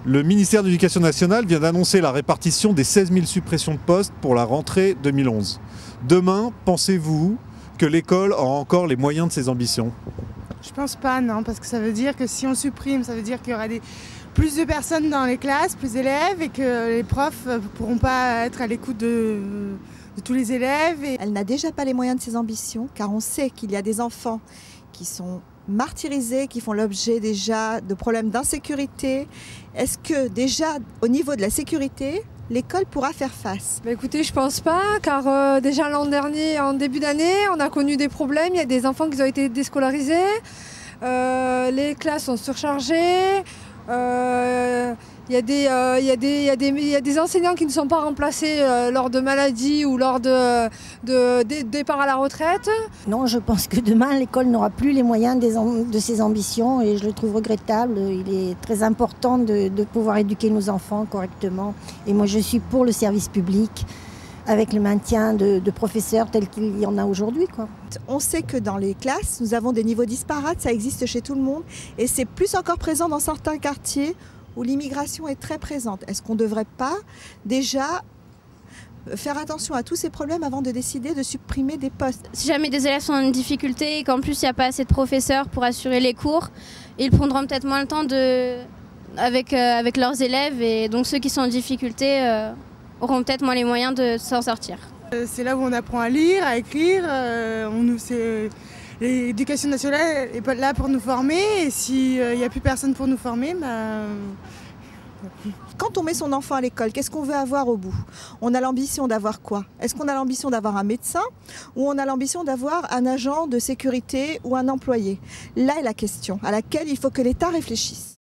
Le ministère de l'Éducation nationale vient d'annoncer la répartition des 16 000 suppressions de postes pour la rentrée 2011. Demain, pensez-vous que l'école aura encore les moyens de ses ambitions? Je pense pas, non, parce que ça veut dire que si on supprime, ça veut dire qu'il y aura plus de personnes dans les classes, plus d'élèves, et que les profs ne pourront pas être à l'écoute de tous les élèves. Elle n'a déjà pas les moyens de ses ambitions, car on sait qu'il y a des enfants qui sont martyrisés, qui font l'objet déjà de problèmes d'insécurité. Est-ce que déjà, au niveau de la sécurité, l'école pourra faire face? Écoutez, je pense pas, car déjà l'an dernier, en début d'année, on a connu des problèmes. Il y a des enfants qui ont été déscolarisés, les classes sont surchargées, il y a des enseignants qui ne sont pas remplacés lors de maladies ou lors de départ à la retraite. Non, je pense que demain, l'école n'aura plus les moyens de ses ambitions et je le trouve regrettable. Il est très important de pouvoir éduquer nos enfants correctement. Et moi, je suis pour le service public avec le maintien de professeurs tels qu'il y en a aujourd'hui, quoi. On sait que dans les classes, nous avons des niveaux disparates, ça existe chez tout le monde et c'est plus encore présent dans certains quartiers où l'immigration est très présente. Est-ce qu'on ne devrait pas déjà faire attention à tous ces problèmes avant de décider de supprimer des postes? Si jamais des élèves sont en difficulté et qu'en plus il n'y a pas assez de professeurs pour assurer les cours, ils prendront peut-être moins le temps avec leurs élèves et donc ceux qui sont en difficulté auront peut-être moins les moyens de s'en sortir. C'est là où on apprend à lire, à écrire. L'éducation nationale n'est pas là pour nous former et s'il n'y a plus personne pour nous former, Quand on met son enfant à l'école, qu'est-ce qu'on veut avoir au bout? On a l'ambition d'avoir quoi? Est-ce qu'on a l'ambition d'avoir un médecin ou on a l'ambition d'avoir un agent de sécurité ou un employé? Là est la question à laquelle il faut que l'État réfléchisse.